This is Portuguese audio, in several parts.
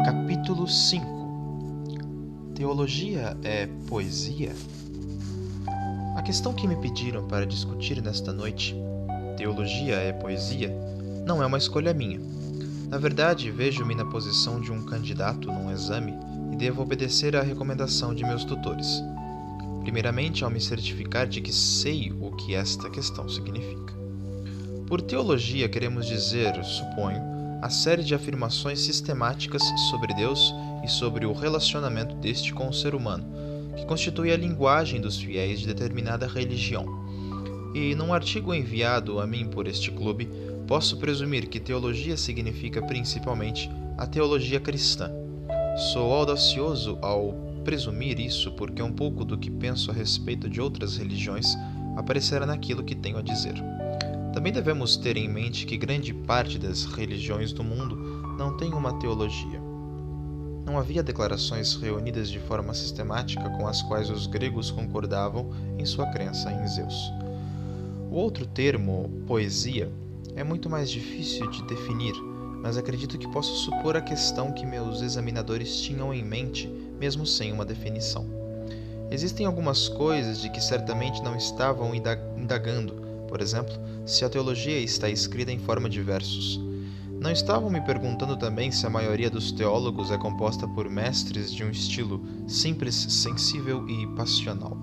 Capítulo 5. Teologia é poesia? A questão que me pediram para discutir nesta noite, teologia é poesia, não é uma escolha minha. Na verdade, vejo-me na posição de um candidato num exame e devo obedecer à recomendação de meus tutores. Primeiramente, ao me certificar de que sei o que esta questão significa. Por teologia queremos dizer, suponho, a série de afirmações sistemáticas sobre Deus e sobre o relacionamento deste com o ser humano, que constitui a linguagem dos fiéis de determinada religião. E, num artigo enviado a mim por este clube, posso presumir que teologia significa principalmente a teologia cristã. Sou audacioso ao presumir isso porque um pouco do que penso a respeito de outras religiões aparecerá naquilo que tenho a dizer. Também devemos ter em mente que grande parte das religiões do mundo não tem uma teologia. Não havia declarações reunidas de forma sistemática com as quais os gregos concordavam em sua crença em Zeus. O outro termo, poesia, é muito mais difícil de definir, mas acredito que posso supor a questão que meus examinadores tinham em mente, mesmo sem uma definição. Existem algumas coisas de que certamente não estavam indagando, por exemplo, se a teologia está escrita em forma de versos. Não estavam me perguntando também se a maioria dos teólogos é composta por mestres de um estilo simples, sensível e passional.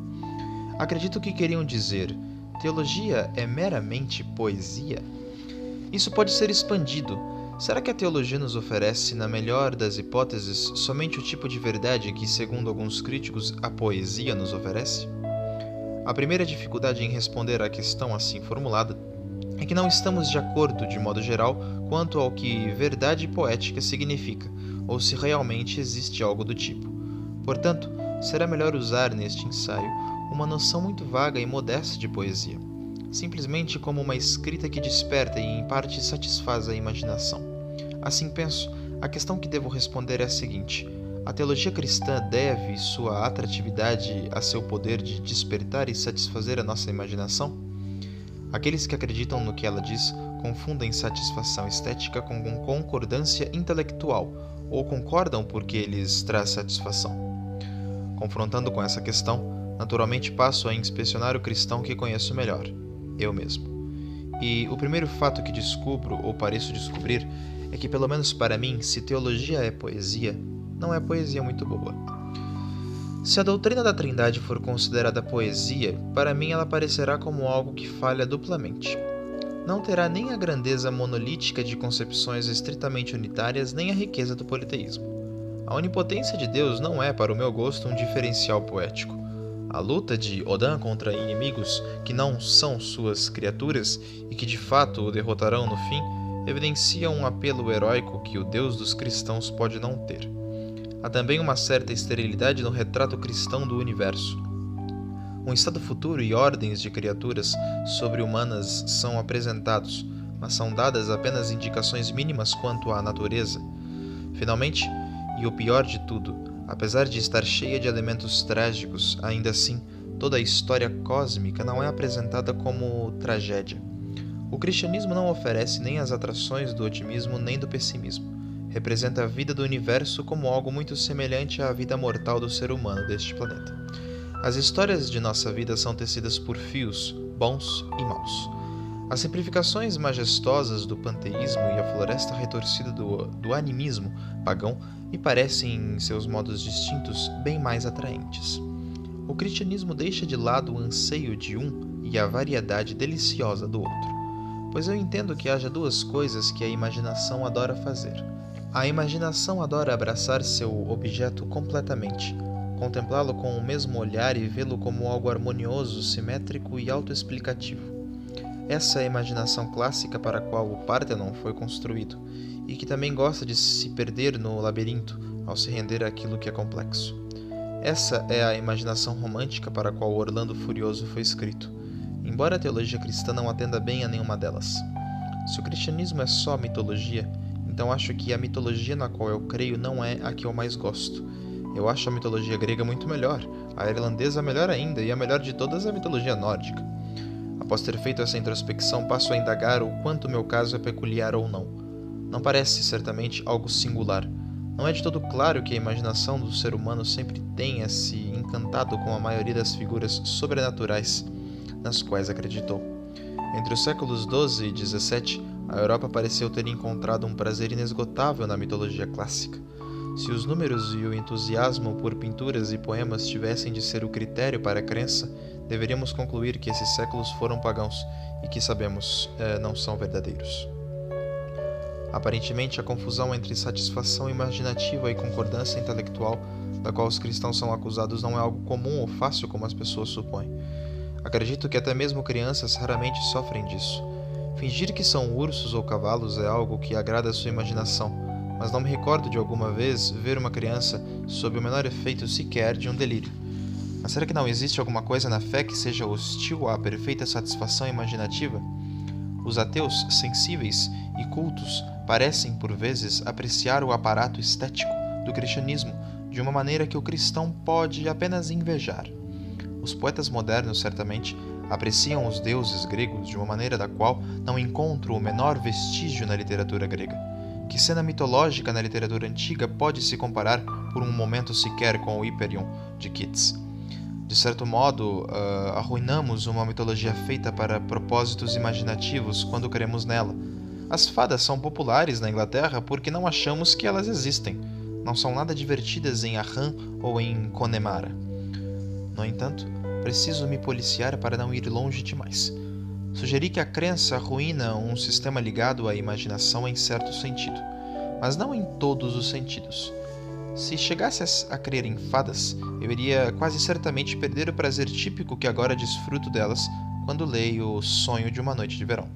Acredito que queriam dizer: teologia é meramente poesia? Isso pode ser expandido. Será que a teologia nos oferece, na melhor das hipóteses, somente o tipo de verdade que, segundo alguns críticos, a poesia nos oferece? A primeira dificuldade em responder à questão assim formulada é que não estamos de acordo, de modo geral, quanto ao que verdade poética significa, ou se realmente existe algo do tipo. Portanto, será melhor usar neste ensaio uma noção muito vaga e modesta de poesia, simplesmente como uma escrita que desperta e em parte satisfaz a imaginação. Assim penso, a questão que devo responder é a seguinte: a teologia cristã deve sua atratividade a seu poder de despertar e satisfazer a nossa imaginação? Aqueles que acreditam no que ela diz confundem satisfação estética com concordância intelectual, ou concordam porque lhes traz satisfação. Confrontando com essa questão, naturalmente passo a inspecionar o cristão que conheço melhor, eu mesmo. E o primeiro fato que descubro, ou pareço descobrir, é que, pelo menos para mim, se teologia é poesia, não é poesia muito boa. Se a doutrina da Trindade for considerada poesia, para mim ela parecerá como algo que falha duplamente. Não terá nem a grandeza monolítica de concepções estritamente unitárias, nem a riqueza do politeísmo. A onipotência de Deus não é, para o meu gosto, um diferencial poético. A luta de Odin contra inimigos que não são suas criaturas e que de fato o derrotarão no fim, evidencia um apelo heróico que o Deus dos cristãos pode não ter. Há também uma certa esterilidade no retrato cristão do universo. Um estado futuro e ordens de criaturas sobre-humanas são apresentados, mas são dadas apenas indicações mínimas quanto à natureza. Finalmente, e o pior de tudo, apesar de estar cheia de elementos trágicos, ainda assim, toda a história cósmica não é apresentada como tragédia. O cristianismo não oferece nem as atrações do otimismo nem do pessimismo. Representa a vida do universo como algo muito semelhante à vida mortal do ser humano deste planeta. As histórias de nossa vida são tecidas por fios, bons e maus. As simplificações majestosas do panteísmo e a floresta retorcida do animismo pagão me parecem, em seus modos distintos, bem mais atraentes. O cristianismo deixa de lado o anseio de um e a variedade deliciosa do outro, pois eu entendo que haja duas coisas que a imaginação adora fazer. A imaginação adora abraçar seu objeto completamente, contemplá-lo com o mesmo olhar e vê-lo como algo harmonioso, simétrico e autoexplicativo. Essa é a imaginação clássica para a qual o Parthenon foi construído, e que também gosta de se perder no labirinto, ao se render àquilo que é complexo. Essa é a imaginação romântica para a qual Orlando Furioso foi escrito, embora a teologia cristã não atenda bem a nenhuma delas. Se o cristianismo é só mitologia, então acho que a mitologia na qual eu creio não é a que eu mais gosto. Eu acho a mitologia grega muito melhor, a irlandesa melhor ainda, e a melhor de todas é a mitologia nórdica. Após ter feito essa introspecção, passo a indagar o quanto meu caso é peculiar ou não. não parece, certamente, algo singular. Não é de todo claro que a imaginação do ser humano sempre tenha se encantado com a maioria das figuras sobrenaturais nas quais acreditou. Entre os séculos XII e XVII, a Europa pareceu ter encontrado um prazer inesgotável na mitologia clássica. Se os números e o entusiasmo por pinturas e poemas tivessem de ser o critério para a crença, deveríamos concluir que esses séculos foram pagãos e que, sabemos, não são verdadeiros. Aparentemente, a confusão entre satisfação imaginativa e concordância intelectual, da qual os cristãos são acusados, não é algo comum ou fácil como as pessoas supõem. Acredito que até mesmo crianças raramente sofrem disso. Fingir que são ursos ou cavalos é algo que agrada a sua imaginação, mas não me recordo de alguma vez ver uma criança sob o menor efeito sequer de um delírio. Mas será que não existe alguma coisa na fé que seja hostil à perfeita satisfação imaginativa? Os ateus sensíveis e cultos parecem, por vezes, apreciar o aparato estético do cristianismo de uma maneira que o cristão pode apenas invejar. Os poetas modernos, certamente, apreciam os deuses gregos de uma maneira da qual não encontro o menor vestígio na literatura grega. Que cena mitológica na literatura antiga pode se comparar por um momento sequer com o Hyperion de Keats? De certo modo, arruinamos uma mitologia feita para propósitos imaginativos quando cremos nela. As fadas são populares na Inglaterra porque não achamos que elas existem. Não são nada divertidas em Arran ou em Connemara. No entanto, preciso me policiar para não ir longe demais. Sugeri que a crença arruína um sistema ligado à imaginação em certo sentido, mas não em todos os sentidos. Se chegasse a crer em fadas, eu iria quase certamente perder o prazer típico que agora desfruto delas quando leio O Sonho de uma Noite de Verão.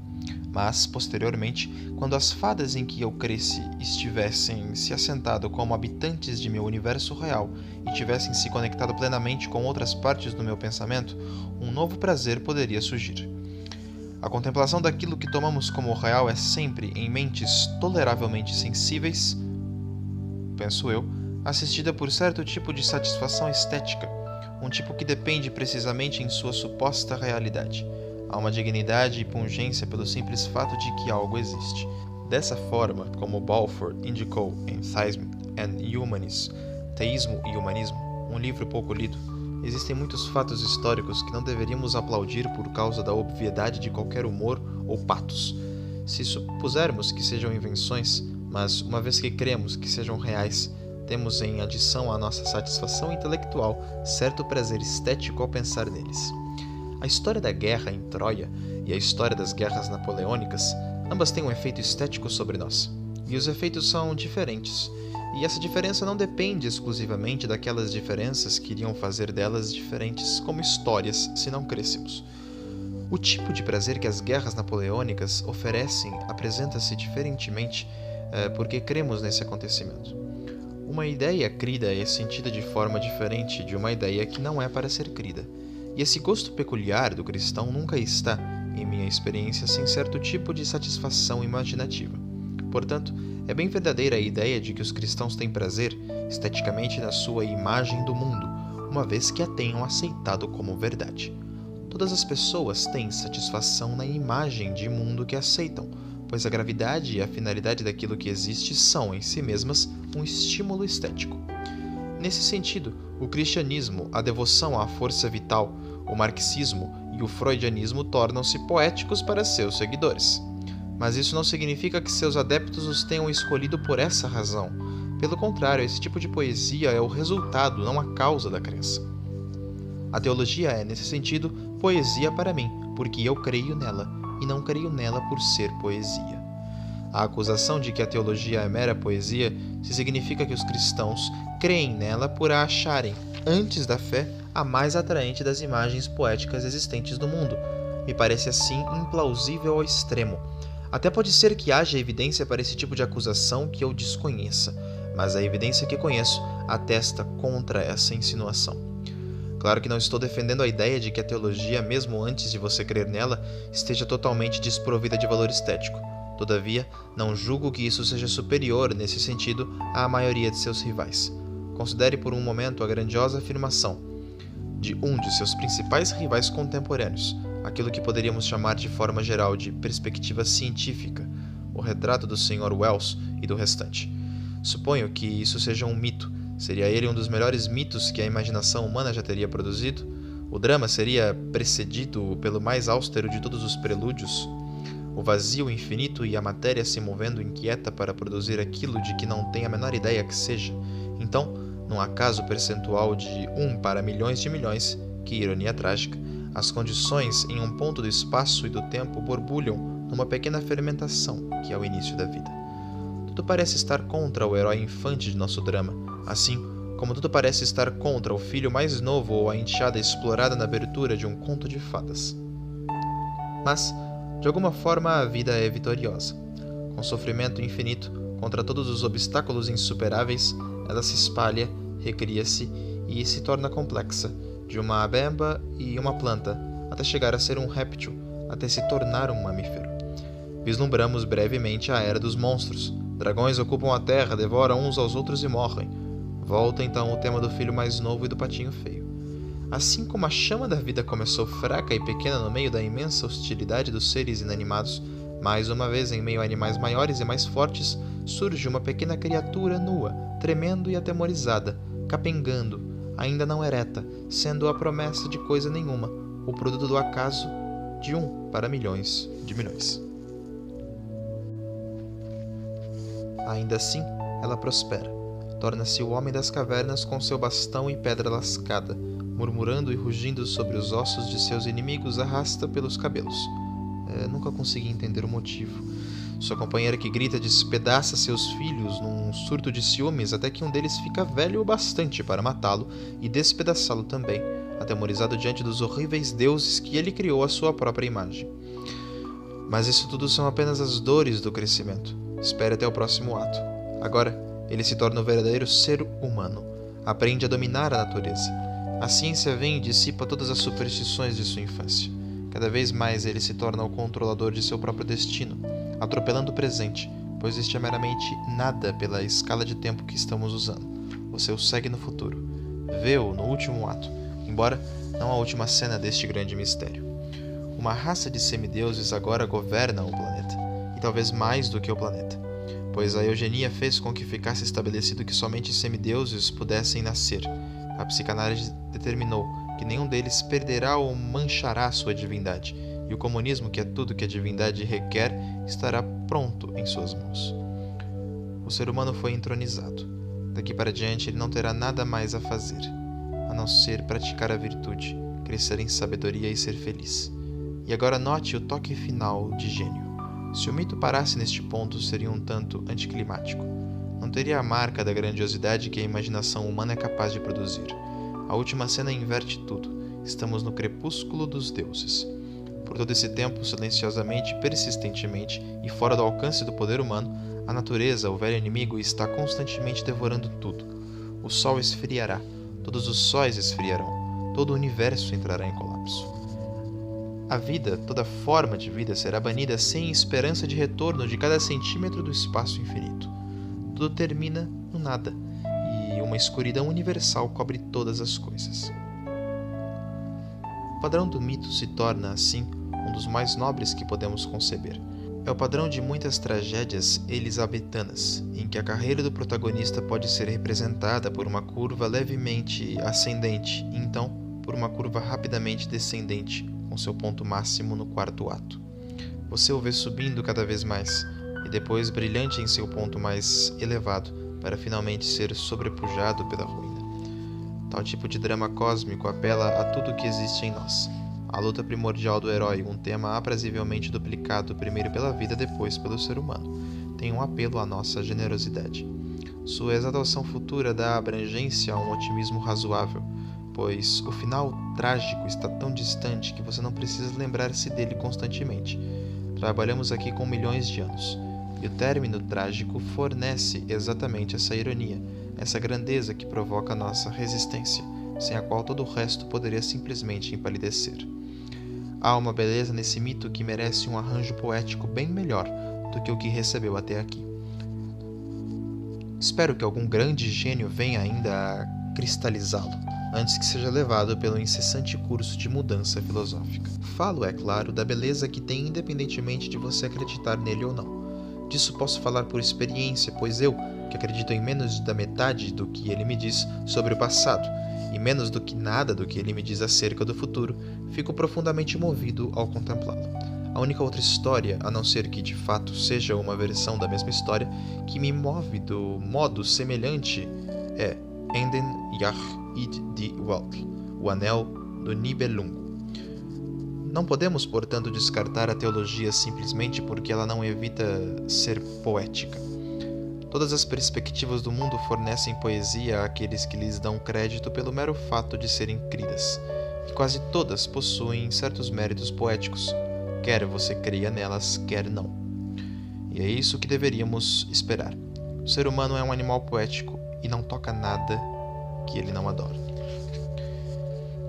Mas, posteriormente, quando as fadas em que eu cresci estivessem se assentado como habitantes de meu universo real e tivessem se conectado plenamente com outras partes do meu pensamento, um novo prazer poderia surgir. A contemplação daquilo que tomamos como real é sempre, em mentes toleravelmente sensíveis, penso eu, assistida por certo tipo de satisfação estética, um tipo que depende precisamente em sua suposta realidade. Há uma dignidade e pungência pelo simples fato de que algo existe. Dessa forma, como Balfour indicou em Theism and Humanism, Teísmo e Humanismo, um livro pouco lido, existem muitos fatos históricos que não deveríamos aplaudir por causa da obviedade de qualquer humor ou patos. Se supusermos que sejam invenções, mas uma vez que cremos que sejam reais, temos em adição à nossa satisfação intelectual certo prazer estético ao pensar neles. A história da guerra em Troia e a história das guerras napoleônicas, ambas têm um efeito estético sobre nós, e os efeitos são diferentes, e essa diferença não depende exclusivamente daquelas diferenças que iriam fazer delas diferentes como histórias se não crescêssemos. O tipo de prazer que as guerras napoleônicas oferecem apresenta-se diferentemente porque cremos nesse acontecimento. Uma ideia crida é sentida de forma diferente de uma ideia que não é para ser crida. E esse gosto peculiar do cristão nunca está, em minha experiência, sem certo tipo de satisfação imaginativa. Portanto, é bem verdadeira a ideia de que os cristãos têm prazer, esteticamente, na sua imagem do mundo, uma vez que a tenham aceitado como verdade. Todas as pessoas têm satisfação na imagem de mundo que aceitam, pois a gravidade e a finalidade daquilo que existe são, em si mesmas, um estímulo estético. Nesse sentido, o cristianismo, a devoção à força vital, o marxismo e o freudianismo tornam-se poéticos para seus seguidores. Mas isso não significa que seus adeptos os tenham escolhido por essa razão. Pelo contrário, esse tipo de poesia é o resultado, não a causa da crença. A teologia é, nesse sentido, poesia para mim, porque eu creio nela, e não creio nela por ser poesia. A acusação de que a teologia é mera poesia se significa que os cristãos creem nela por a acharem, antes da fé, a mais atraente das imagens poéticas existentes no mundo. Me parece assim implausível ao extremo. Até pode ser que haja evidência para esse tipo de acusação que eu desconheça, mas a evidência que conheço atesta contra essa insinuação. Claro que não estou defendendo a ideia de que a teologia, mesmo antes de você crer nela, esteja totalmente desprovida de valor estético. Todavia, não julgo que isso seja superior, nesse sentido, à maioria de seus rivais. Considere por um momento a grandiosa afirmação de um de seus principais rivais contemporâneos, aquilo que poderíamos chamar de forma geral de perspectiva científica, o retrato do Sr. Wells e do restante. Suponho que isso seja um mito. Seria ele um dos melhores mitos que a imaginação humana já teria produzido? O drama seria precedido pelo mais austero de todos os prelúdios? O vazio infinito e a matéria se movendo inquieta para produzir aquilo de que não tem a menor ideia que seja. Então, num acaso percentual de 1 para milhões de milhões, que ironia trágica, as condições em um ponto do espaço e do tempo borbulham numa pequena fermentação que é o início da vida. Tudo parece estar contra o herói infante de nosso drama, assim como tudo parece estar contra o filho mais novo ou a enteada explorada na abertura de um conto de fadas. Mas, de alguma forma, a vida é vitoriosa. Com sofrimento infinito, contra todos os obstáculos insuperáveis, ela se espalha, recria-se e se torna complexa, de uma ameba e uma planta, até chegar a ser um réptil, até se tornar um mamífero. Vislumbramos brevemente a era dos monstros. Dragões ocupam a terra, devoram uns aos outros e morrem. Volta então o tema do filho mais novo e do patinho feio. Assim como a chama da vida começou fraca e pequena no meio da imensa hostilidade dos seres inanimados, mais uma vez em meio a animais maiores e mais fortes, surge uma pequena criatura nua, tremendo e atemorizada, capengando, ainda não ereta, sendo a promessa de coisa nenhuma, o produto do acaso de 1 para milhões de milhões. Ainda assim, ela prospera. Torna-se o homem das cavernas com seu bastão e pedra lascada, murmurando e rugindo sobre os ossos de seus inimigos, arrasta pelos cabelos. Nunca consegui entender o motivo. Sua companheira que grita despedaça seus filhos num surto de ciúmes até que um deles fica velho o bastante para matá-lo e despedaçá-lo também, atemorizado diante dos horríveis deuses que ele criou à sua própria imagem. Mas isso tudo são apenas as dores do crescimento. Espere até o próximo ato. Agora, ele se torna o verdadeiro ser humano. Aprende a dominar a natureza. A ciência vem e dissipa todas as superstições de sua infância. Cada vez mais ele se torna o controlador de seu próprio destino, atropelando o presente, pois este é meramente nada pela escala de tempo que estamos usando. Você o segue no futuro. Vê-o no último ato, embora não a última cena deste grande mistério. Uma raça de semideuses agora governa o planeta, e talvez mais do que o planeta, pois a eugenia fez com que ficasse estabelecido que somente semideuses pudessem nascer. A psicanálise determinou que nenhum deles perderá ou manchará sua divindade, e o comunismo, que é tudo que a divindade requer, estará pronto em suas mãos. O ser humano foi entronizado. Daqui para diante ele não terá nada mais a fazer, a não ser praticar a virtude, crescer em sabedoria e ser feliz. E agora note o toque final de gênio. Se o mito parasse neste ponto, seria um tanto anticlimático. Não teria a marca da grandiosidade que a imaginação humana é capaz de produzir. A última cena inverte tudo. Estamos no crepúsculo dos deuses. Por todo esse tempo, silenciosamente, persistentemente e fora do alcance do poder humano, a natureza, o velho inimigo, está constantemente devorando tudo. O sol esfriará, todos os sóis esfriarão, todo o universo entrará em colapso. A vida, toda forma de vida, será banida sem esperança de retorno de cada centímetro do espaço infinito. Tudo termina no nada, e uma escuridão universal cobre todas as coisas. O padrão do mito se torna, assim, um dos mais nobres que podemos conceber. É o padrão de muitas tragédias elisabetanas, em que a carreira do protagonista pode ser representada por uma curva levemente ascendente e então por uma curva rapidamente descendente, com seu ponto máximo no quarto ato. Você o vê subindo cada vez mais, e depois brilhante em seu ponto mais elevado, para finalmente ser sobrepujado pela ruína. Tal tipo de drama cósmico apela a tudo que existe em nós. A luta primordial do herói, um tema aprazivelmente duplicado primeiro pela vida, depois pelo ser humano, tem um apelo à nossa generosidade. Sua exaltação futura dá abrangência a um otimismo razoável, pois o final trágico está tão distante que você não precisa lembrar-se dele constantemente. Trabalhamos aqui com milhões de anos, e o término trágico fornece exatamente essa ironia, essa grandeza que provoca nossa resistência, sem a qual todo o resto poderia simplesmente empalidecer. Há uma beleza nesse mito que merece um arranjo poético bem melhor do que o que recebeu até aqui. Espero que algum grande gênio venha ainda a cristalizá-lo, antes que seja levado pelo incessante curso de mudança filosófica. Falo, é claro, da beleza que tem independentemente de você acreditar nele ou não. Disso posso falar por experiência, pois eu, que acredito em menos da metade do que ele me diz sobre o passado, e menos do que nada do que ele me diz acerca do futuro, fico profundamente movido ao contemplá-lo. A única outra história, a não ser que de fato seja uma versão da mesma história, que me move do modo semelhante é Enden Yach Id di Welt, o Anel do Nibelungo. Não podemos, portanto, descartar a teologia simplesmente porque ela não evita ser poética. Todas as perspectivas do mundo fornecem poesia àqueles que lhes dão crédito pelo mero fato de serem cridas, e quase todas possuem certos méritos poéticos, quer você creia nelas, quer não. E é isso que deveríamos esperar. O ser humano é um animal poético e não toca nada que ele não adora.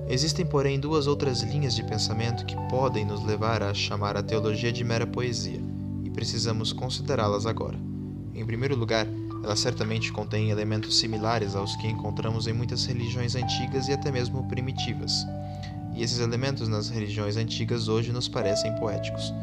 Existem, porém, duas outras linhas de pensamento que podem nos levar a chamar a teologia de mera poesia, e precisamos considerá-las agora. Em primeiro lugar, ela certamente contém elementos similares aos que encontramos em muitas religiões antigas e até mesmo primitivas. E esses elementos nas religiões antigas hoje nos parecem poéticos.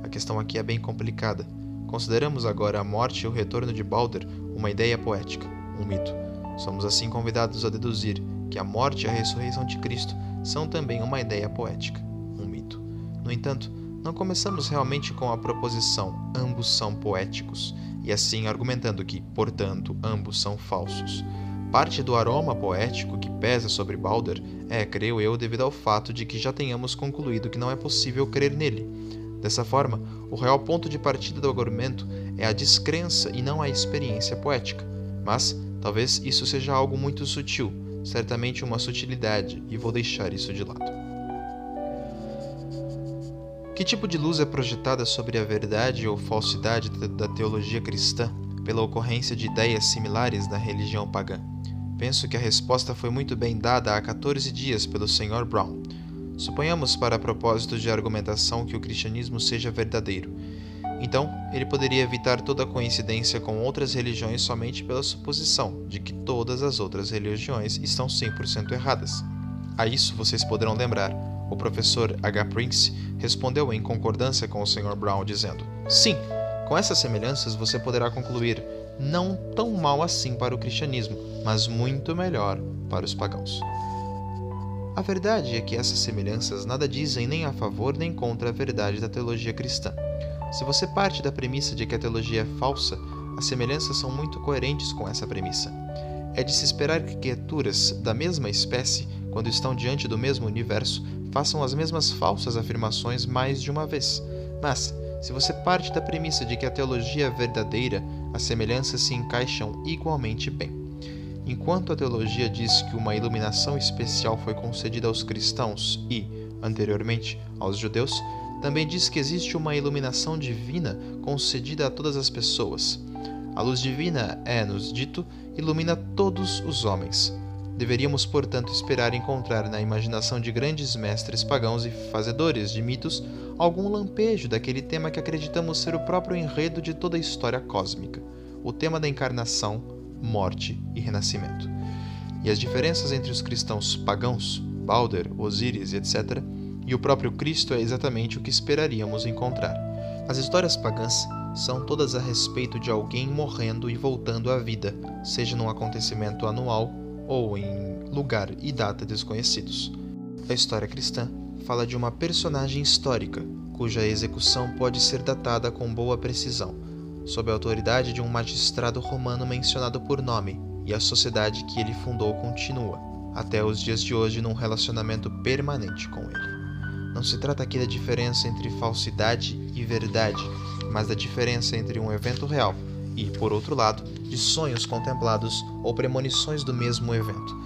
A questão aqui é bem complicada. Consideramos agora a morte e o retorno de Balder uma ideia poética, um mito. Somos assim convidados a deduzir que a morte e a ressurreição de Cristo são também uma ideia poética, um mito. No entanto, não começamos realmente com a proposição ambos são poéticos, e assim argumentando que, portanto, ambos são falsos. Parte do aroma poético que pesa sobre Balder é, creio eu, devido ao fato de que já tenhamos concluído que não é possível crer nele. Dessa forma, o real ponto de partida do argumento é a descrença e não a experiência poética. Mas, talvez isso seja algo muito sutil, certamente uma sutilidade, e vou deixar isso de lado. Que tipo de luz é projetada sobre a verdade ou falsidade da teologia cristã pela ocorrência de ideias similares na religião pagã? Penso que a resposta foi muito bem dada há 14 dias pelo Sr. Brown. Suponhamos, para propósitos de argumentação, que o cristianismo seja verdadeiro. Então, ele poderia evitar toda coincidência com outras religiões somente pela suposição de que todas as outras religiões estão 100% erradas. A isso vocês poderão lembrar. O professor H. Prince respondeu em concordância com o Sr. Brown, dizendo: sim, com essas semelhanças você poderá concluir não tão mal assim para o cristianismo, mas muito melhor para os pagãos. A verdade é que essas semelhanças nada dizem nem a favor nem contra a verdade da teologia cristã. Se você parte da premissa de que a teologia é falsa, as semelhanças são muito coerentes com essa premissa. É de se esperar que criaturas da mesma espécie, quando estão diante do mesmo universo, façam as mesmas falsas afirmações mais de uma vez. Mas, se você parte da premissa de que a teologia é verdadeira, as semelhanças se encaixam igualmente bem. Enquanto a teologia diz que uma iluminação especial foi concedida aos cristãos e, anteriormente, aos judeus, também diz que existe uma iluminação divina concedida a todas as pessoas. A luz divina é, nos dito, ilumina todos os homens. Deveríamos, portanto, esperar encontrar na imaginação de grandes mestres pagãos e fazedores de mitos algum lampejo daquele tema que acreditamos ser o próprio enredo de toda a história cósmica, o tema da encarnação, morte e renascimento. E as diferenças entre os cristãos pagãos, Balder, Osíris, etc., e o próprio Cristo é exatamente o que esperaríamos encontrar. As histórias pagãs são todas a respeito de alguém morrendo e voltando à vida, seja num acontecimento anual ou em lugar e data desconhecidos. A história cristã fala de uma personagem histórica, cuja execução pode ser datada com boa precisão, sob a autoridade de um magistrado romano mencionado por nome, e a sociedade que ele fundou continua, até os dias de hoje, num relacionamento permanente com ele. Não se trata aqui da diferença entre falsidade e verdade, mas da diferença entre um evento real e, por outro lado, de sonhos contemplados ou premonições do mesmo evento.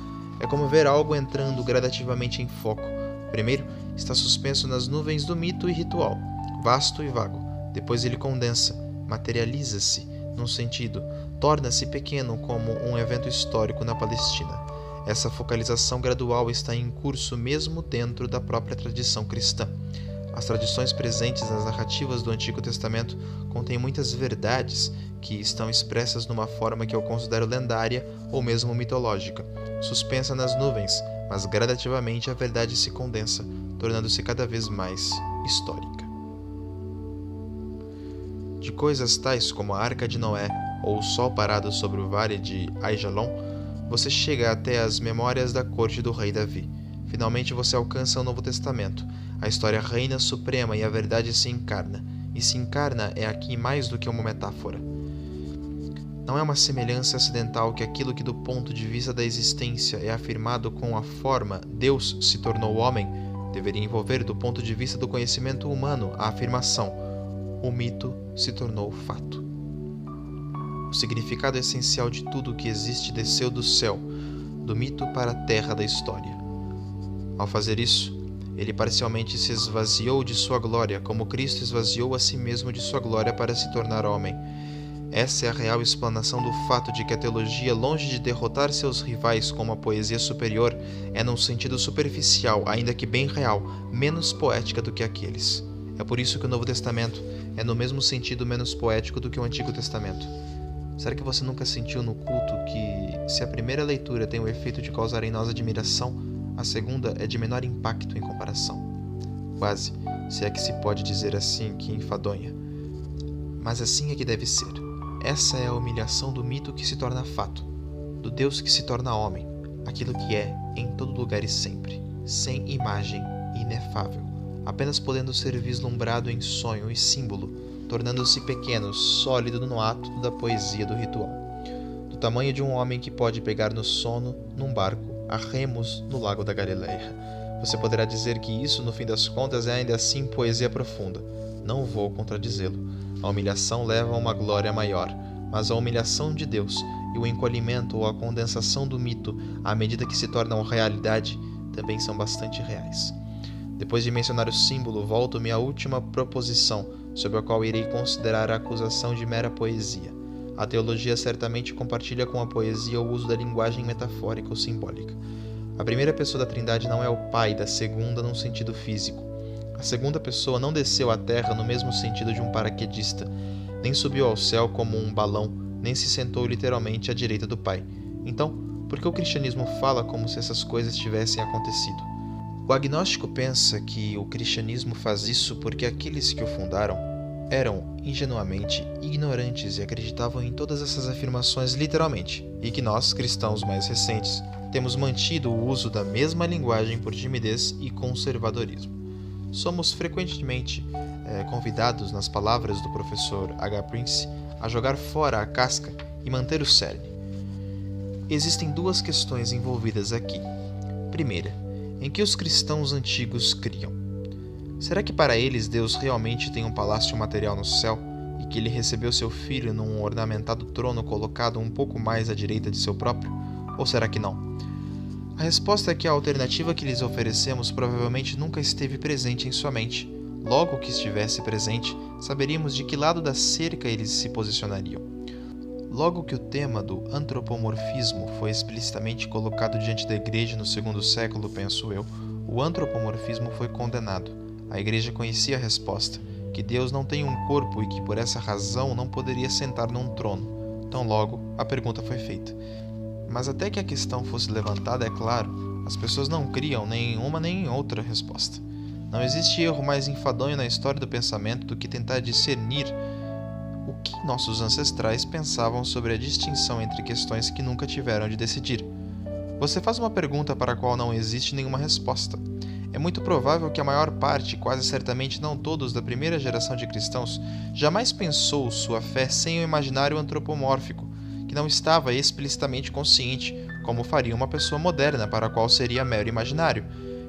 É como ver algo entrando gradativamente em foco. Primeiro, está suspenso nas nuvens do mito e ritual, vasto e vago. Depois ele condensa, materializa-se num sentido, torna-se pequeno como um evento histórico na Palestina. Essa focalização gradual está em curso mesmo dentro da própria tradição cristã. As tradições presentes nas narrativas do Antigo Testamento contêm muitas verdades que estão expressas numa forma que eu considero lendária ou mesmo mitológica, suspensa nas nuvens, mas gradativamente a verdade se condensa, tornando-se cada vez mais histórica. de coisas tais como a Arca de Noé ou o sol parado sobre o vale de Aijalon, você chega até as memórias da corte do rei Davi. Finalmente você alcança o Novo Testamento. A história reina suprema e a verdade se encarna. E se encarna é aqui mais do que uma metáfora. Não é uma semelhança acidental que aquilo que do ponto de vista da existência é afirmado com a forma Deus se tornou homem, deveria envolver do ponto de vista do conhecimento humano a afirmação o mito se tornou fato. O significado essencial de tudo o que existe desceu do céu, do mito para a terra da história. Ao fazer isso, ele parcialmente se esvaziou de sua glória, como Cristo esvaziou a si mesmo de sua glória para se tornar homem. Essa é a real explanação do fato de que a teologia, longe de derrotar seus rivais como a poesia superior, é num sentido superficial, ainda que bem real, menos poética do que aqueles. É por isso que o Novo Testamento é no mesmo sentido menos poético do que o Antigo Testamento. Será que você nunca sentiu no culto que, se a primeira leitura tem o efeito de causar em nós admiração, a segunda é de menor impacto em comparação? Quase, se é que se pode dizer assim, que enfadonha. Mas assim é que deve ser. Essa é a humilhação do mito que se torna fato, do Deus que se torna homem, aquilo que é em todo lugar e sempre, sem imagem e inefável, apenas podendo ser vislumbrado em sonho e símbolo, tornando-se pequeno, sólido no ato da poesia do ritual, do tamanho de um homem que pode pegar no sono, num barco, a remos no lago da Galileia. Você poderá dizer que isso, no fim das contas, é ainda assim poesia profunda. Não vou contradizê-lo. A humilhação leva a uma glória maior, mas a humilhação de Deus e o encolhimento ou a condensação do mito, à medida que se tornam realidade, também são bastante reais. Depois de mencionar o símbolo, volto-me à última proposição, sobre a qual irei considerar a acusação de mera poesia. A teologia certamente compartilha com a poesia o uso da linguagem metafórica ou simbólica. A primeira pessoa da Trindade não é o Pai da segunda num sentido físico. A segunda pessoa não desceu à terra no mesmo sentido de um paraquedista, nem subiu ao céu como um balão, nem se sentou literalmente à direita do Pai. Então, por que o cristianismo fala como se essas coisas tivessem acontecido? O agnóstico pensa que o cristianismo faz isso porque aqueles que o fundaram eram ingenuamente ignorantes e acreditavam em todas essas afirmações literalmente, e que nós, cristãos mais recentes, temos mantido o uso da mesma linguagem por timidez e conservadorismo. Somos frequentemente convidados, nas palavras do professor H. Prince, a jogar fora a casca e manter o cerne. Existem duas questões envolvidas aqui. Primeira, em que os cristãos antigos criam? Será que para eles Deus realmente tem um palácio material no céu e que ele recebeu seu filho num ornamentado trono colocado um pouco mais à direita de seu próprio? Ou será que não? A resposta é que a alternativa que lhes oferecemos provavelmente nunca esteve presente em sua mente. Logo que estivesse presente, saberíamos de que lado da cerca eles se posicionariam. Logo que o tema do antropomorfismo foi explicitamente colocado diante da Igreja no segundo século, penso eu, o antropomorfismo foi condenado. A Igreja conhecia a resposta, que Deus não tem um corpo e que por essa razão não poderia sentar num trono. Então logo, a pergunta foi feita. Mas até que a questão fosse levantada, é claro, as pessoas não criam nem em uma nem em outra resposta. Não existe erro mais enfadonho na história do pensamento do que tentar discernir o que nossos ancestrais pensavam sobre a distinção entre questões que nunca tiveram de decidir. Você faz uma pergunta para a qual não existe nenhuma resposta. É muito provável que a maior parte, quase certamente não todos da primeira geração de cristãos, jamais pensou sua fé sem o imaginário antropomórfico, que não estava explicitamente consciente, como faria uma pessoa moderna para a qual seria mero imaginário.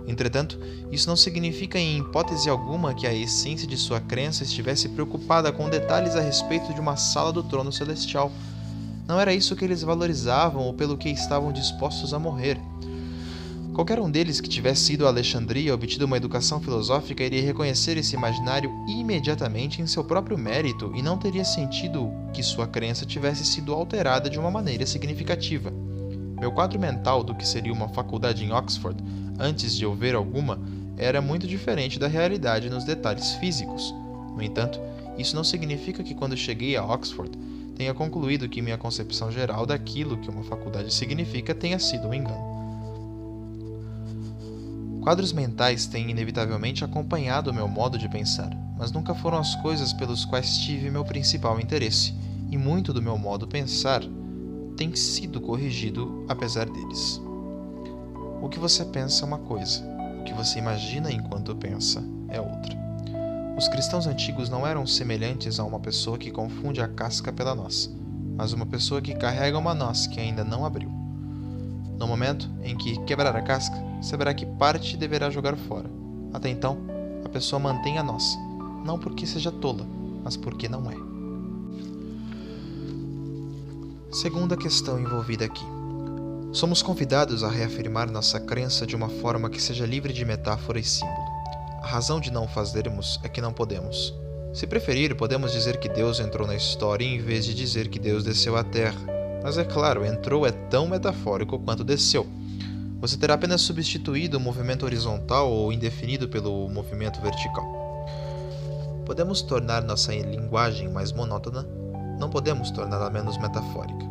Entretanto, isso não significa em hipótese alguma que a essência de sua crença estivesse preocupada com detalhes a respeito de uma sala do trono celestial. Não era isso que eles valorizavam ou pelo que estavam dispostos a morrer. Qualquer um deles que tivesse ido a Alexandria e obtido uma educação filosófica iria reconhecer esse imaginário imediatamente em seu próprio mérito e não teria sentido que sua crença tivesse sido alterada de uma maneira significativa. Meu quadro mental do que seria uma faculdade em Oxford, antes de eu ver alguma, era muito diferente da realidade nos detalhes físicos. No entanto, isso não significa que quando cheguei a Oxford tenha concluído que minha concepção geral daquilo que uma faculdade significa tenha sido um engano. Quadros mentais têm inevitavelmente acompanhado o meu modo de pensar, mas nunca foram as coisas pelos quais tive meu principal interesse, e muito do meu modo de pensar tem sido corrigido apesar deles. O que você pensa é uma coisa, o que você imagina enquanto pensa é outra. Os cristãos antigos não eram semelhantes a uma pessoa que confunde a casca pela noz, mas uma pessoa que carrega uma noz que ainda não abriu. No momento em que quebrar a casca, saberá que parte deverá jogar fora. Até então, a pessoa mantém a noz, não porque seja tola, mas porque não é. Segunda questão envolvida aqui. Somos convidados a reafirmar nossa crença de uma forma que seja livre de metáfora e símbolo. A razão de não fazermos é que não podemos. Se preferir, podemos dizer que Deus entrou na história em vez de dizer que Deus desceu à Terra. Mas é claro, entrou é tão metafórico quanto desceu. Você terá apenas substituído o movimento horizontal ou indefinido pelo movimento vertical. Podemos tornar nossa linguagem mais monótona, não podemos torná-la menos metafórica.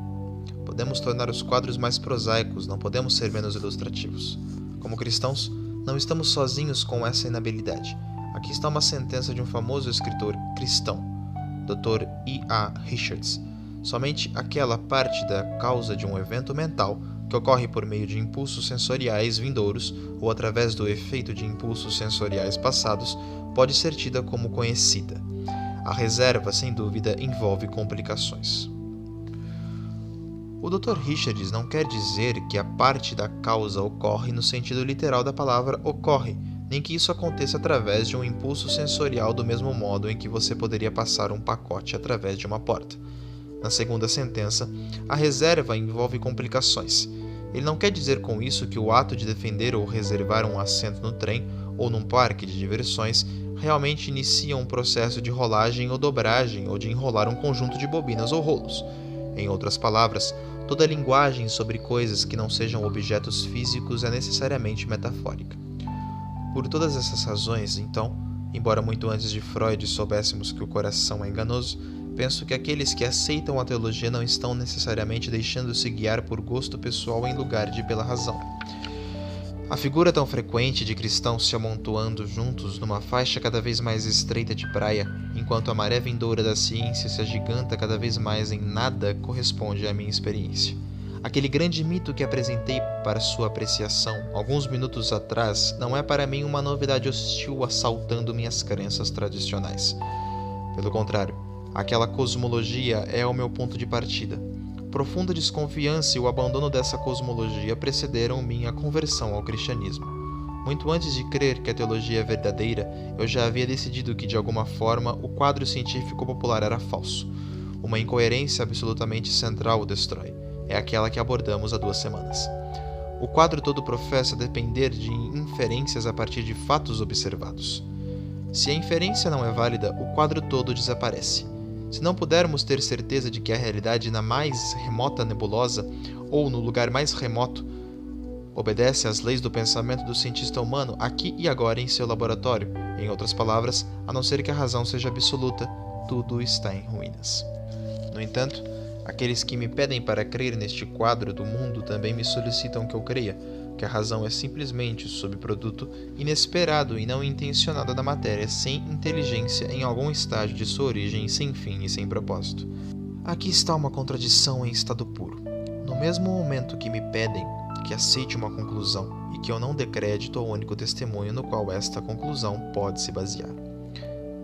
Podemos tornar os quadros mais prosaicos, não podemos ser menos ilustrativos. Como cristãos, não estamos sozinhos com essa inabilidade. Aqui está uma sentença de um famoso escritor cristão, Dr. E.A. Richards. Somente aquela parte da causa de um evento mental que ocorre por meio de impulsos sensoriais vindouros ou através do efeito de impulsos sensoriais passados pode ser tida como conhecida. A reserva, sem dúvida, envolve complicações. O Dr. Richards não quer dizer que a parte da causa ocorre no sentido literal da palavra ocorre, nem que isso aconteça através de um impulso sensorial do mesmo modo em que você poderia passar um pacote através de uma porta. Na segunda sentença, a reserva envolve complicações. Ele não quer dizer com isso que o ato de defender ou reservar um assento no trem ou num parque de diversões realmente inicia um processo de rolagem ou dobragem ou de enrolar um conjunto de bobinas ou rolos. Em outras palavras, toda linguagem sobre coisas que não sejam objetos físicos é necessariamente metafórica. Por todas essas razões, então, embora muito antes de Freud soubéssemos que o coração é enganoso, penso que aqueles que aceitam a teologia não estão necessariamente deixando-se guiar por gosto pessoal em lugar de pela razão. A figura tão frequente de cristãos se amontoando juntos numa faixa cada vez mais estreita de praia, enquanto a maré vindoura da ciência se agiganta cada vez mais em nada corresponde à minha experiência. Aquele grande mito que apresentei para sua apreciação alguns minutos atrás não é para mim uma novidade hostil assaltando minhas crenças tradicionais. Pelo contrário, aquela cosmologia é o meu ponto de partida. Profunda desconfiança e o abandono dessa cosmologia precederam minha conversão ao cristianismo. Muito antes de crer que a teologia é verdadeira, eu já havia decidido que, de alguma forma, o quadro científico popular era falso. Uma incoerência absolutamente central o destrói. É aquela que abordamos há 2 semanas. O quadro todo professa depender de inferências a partir de fatos observados. Se a inferência não é válida, o quadro todo desaparece. Se não pudermos ter certeza de que a realidade na mais remota nebulosa, ou no lugar mais remoto, obedece às leis do pensamento do cientista humano aqui e agora em seu laboratório, em outras palavras, a não ser que a razão seja absoluta, tudo está em ruínas. No entanto, aqueles que me pedem para crer neste quadro do mundo também me solicitam que eu creia, que a razão é simplesmente o subproduto inesperado e não intencionado da matéria sem inteligência em algum estágio de sua origem sem fim e sem propósito. Aqui está uma contradição em estado puro. No mesmo momento que me pedem que aceite uma conclusão e que eu não dê crédito ao único testemunho no qual esta conclusão pode se basear.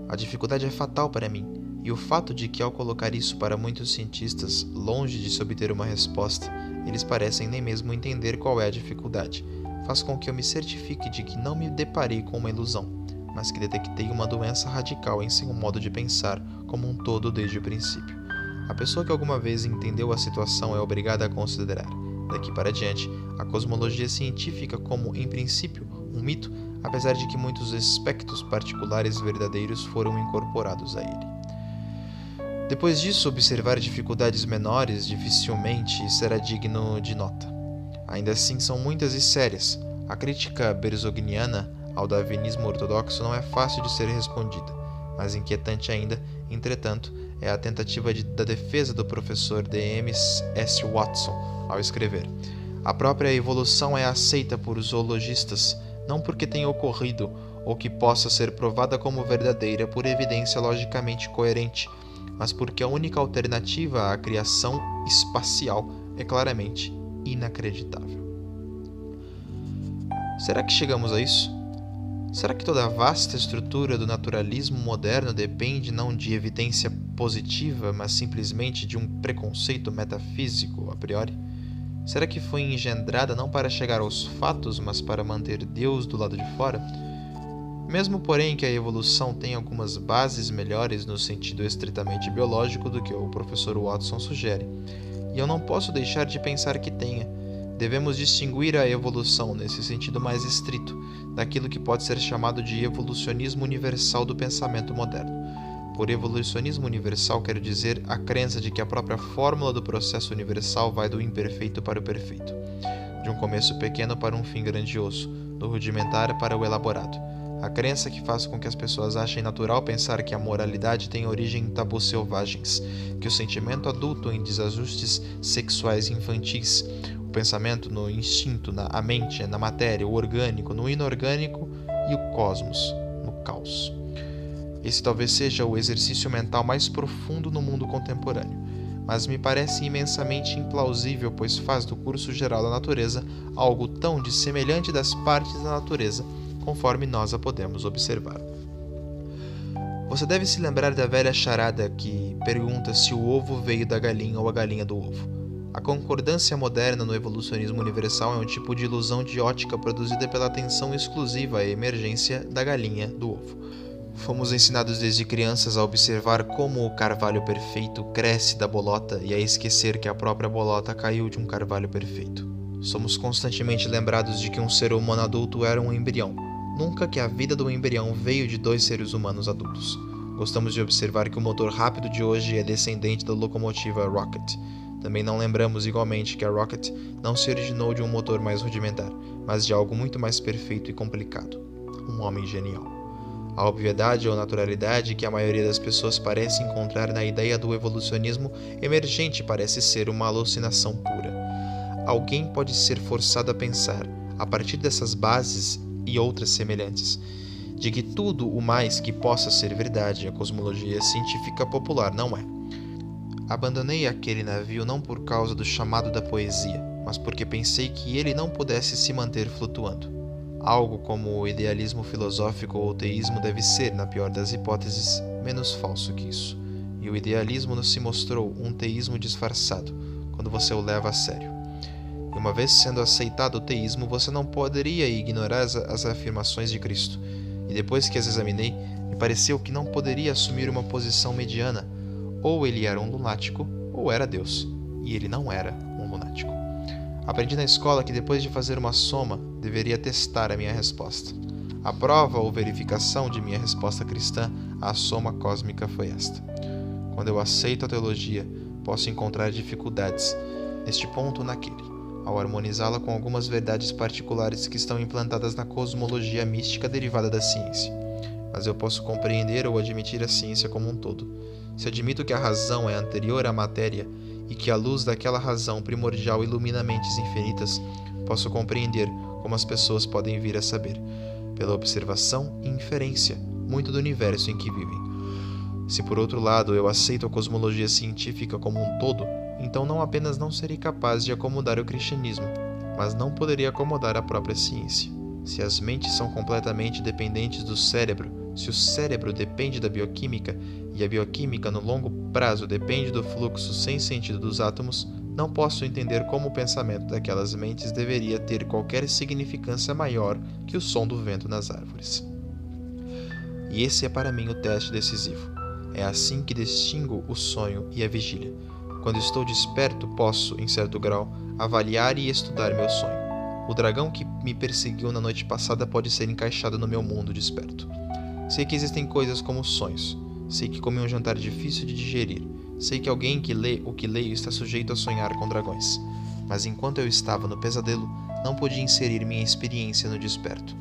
A dificuldade é fatal para mim, e o fato de que, ao colocar isso para muitos cientistas, longe de se obter uma resposta, eles parecem nem mesmo entender qual é a dificuldade, faz com que eu me certifique de que não me deparei com uma ilusão, mas que detectei uma doença radical em seu modo de pensar como um todo desde o princípio. A pessoa que alguma vez entendeu a situação é obrigada a considerar, daqui para diante, a cosmologia científica como, em princípio, um mito, apesar de que muitos aspectos particulares verdadeiros foram incorporados a ele. Depois disso, observar dificuldades menores dificilmente será digno de nota. Ainda assim, são muitas e sérias. A crítica berzogniana ao darwinismo ortodoxo não é fácil de ser respondida, mas inquietante ainda, entretanto, é a tentativa da defesa do professor D.M. S. Watson ao escrever: a própria evolução é aceita por zoologistas não porque tenha ocorrido ou que possa ser provada como verdadeira por evidência logicamente coerente, mas porque a única alternativa à criação espacial é claramente inacreditável. Será que chegamos a isso? Será que toda a vasta estrutura do naturalismo moderno depende não de evidência positiva, mas simplesmente de um preconceito metafísico a priori? Será que foi engendrada não para chegar aos fatos, mas para manter Deus do lado de fora? Mesmo, porém, que a evolução tenha algumas bases melhores no sentido estritamente biológico do que o professor Watson sugere, e eu não posso deixar de pensar que tenha, devemos distinguir a evolução nesse sentido mais estrito daquilo que pode ser chamado de evolucionismo universal do pensamento moderno. Por evolucionismo universal quero dizer a crença de que a própria fórmula do processo universal vai do imperfeito para o perfeito, de um começo pequeno para um fim grandioso, do rudimentar para o elaborado. A crença que faz com que as pessoas achem natural pensar que a moralidade tem origem em tabus selvagens, que o sentimento adulto em desajustes sexuais infantis, o pensamento no instinto, a mente, na matéria, o orgânico, no inorgânico e o cosmos, no caos. Esse talvez seja o exercício mental mais profundo no mundo contemporâneo, mas me parece imensamente implausível, pois faz do curso geral da natureza algo tão dissemelhante das partes da natureza, conforme nós a podemos observar. Você deve se lembrar da velha charada que pergunta se o ovo veio da galinha ou a galinha do ovo. A concordância moderna no evolucionismo universal é um tipo de ilusão de ótica produzida pela atenção exclusiva à emergência da galinha do ovo. Fomos ensinados desde crianças a observar como o carvalho perfeito cresce da bolota e a esquecer que a própria bolota caiu de um carvalho perfeito. Somos constantemente lembrados de que um ser humano adulto era um embrião, nunca que a vida do embrião veio de dois seres humanos adultos. Gostamos de observar que o motor rápido de hoje é descendente da locomotiva Rocket. Também não lembramos igualmente que a Rocket não se originou de um motor mais rudimentar, mas de algo muito mais perfeito e complicado, um homem genial. A obviedade ou naturalidade que a maioria das pessoas parece encontrar na ideia do evolucionismo emergente parece ser uma alucinação pura. Alguém pode ser forçado a pensar, a partir dessas bases e outras semelhantes, de que tudo o mais que possa ser verdade a cosmologia científica popular não é. Abandonei aquele navio não por causa do chamado da poesia, mas porque pensei que ele não pudesse se manter flutuando. Algo como o idealismo filosófico ou o teísmo deve ser, na pior das hipóteses, menos falso que isso. E o idealismo nos se mostrou um teísmo disfarçado, quando você o leva a sério. E uma vez sendo aceitado o teísmo, você não poderia ignorar as afirmações de Cristo. E depois que as examinei, me pareceu que não poderia assumir uma posição mediana. Ou ele era um lunático, ou era Deus. E ele não era um lunático. Aprendi na escola que depois de fazer uma soma, deveria testar a minha resposta. A prova ou verificação de minha resposta cristã à soma cósmica foi esta. Quando eu aceito a teologia, posso encontrar dificuldades, neste ponto ou naquele, ao harmonizá-la com algumas verdades particulares que estão implantadas na cosmologia mística derivada da ciência. Mas eu posso compreender ou admitir a ciência como um todo. Se admito que a razão é anterior à matéria e que a luz daquela razão primordial ilumina mentes infinitas, posso compreender como as pessoas podem vir a saber, pela observação e inferência, muito do universo em que vivem. Se por outro lado eu aceito a cosmologia científica como um todo, então não apenas não serei capaz de acomodar o cristianismo, mas não poderia acomodar a própria ciência. Se as mentes são completamente dependentes do cérebro, se o cérebro depende da bioquímica e a bioquímica no longo prazo depende do fluxo sem sentido dos átomos, não posso entender como o pensamento daquelas mentes deveria ter qualquer significância maior que o som do vento nas árvores. E esse é para mim o teste decisivo. É assim que distingo o sonho e a vigília. Quando estou desperto, posso, em certo grau, avaliar e estudar meu sonho. O dragão que me perseguiu na noite passada pode ser encaixado no meu mundo desperto. Sei que existem coisas como sonhos. Sei que comi um jantar difícil de digerir. Sei que alguém que lê o que leio está sujeito a sonhar com dragões. Mas enquanto eu estava no pesadelo, não podia inserir minha experiência no desperto.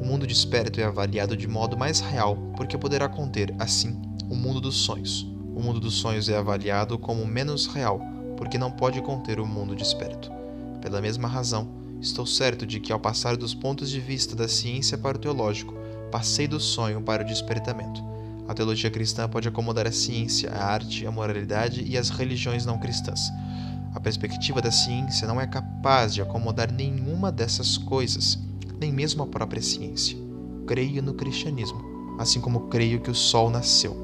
O mundo desperto é avaliado de modo mais real porque poderá conter, assim, o mundo dos sonhos. O mundo dos sonhos é avaliado como menos real porque não pode conter o mundo desperto. Pela mesma razão, Estou certo de que, ao passar dos pontos de vista da ciência para o teológico, passei do sonho para o despertamento. A teologia cristã pode acomodar a ciência, a arte, a moralidade e as religiões não cristãs. A perspectiva da ciência não é capaz de acomodar nenhuma dessas coisas, nem mesmo a própria ciência. Creio no cristianismo, assim como creio que o sol nasceu.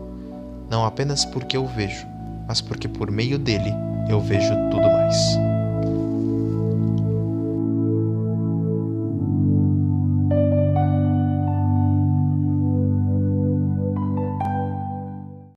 Não apenas porque eu vejo, mas porque por meio dele eu vejo tudo mais.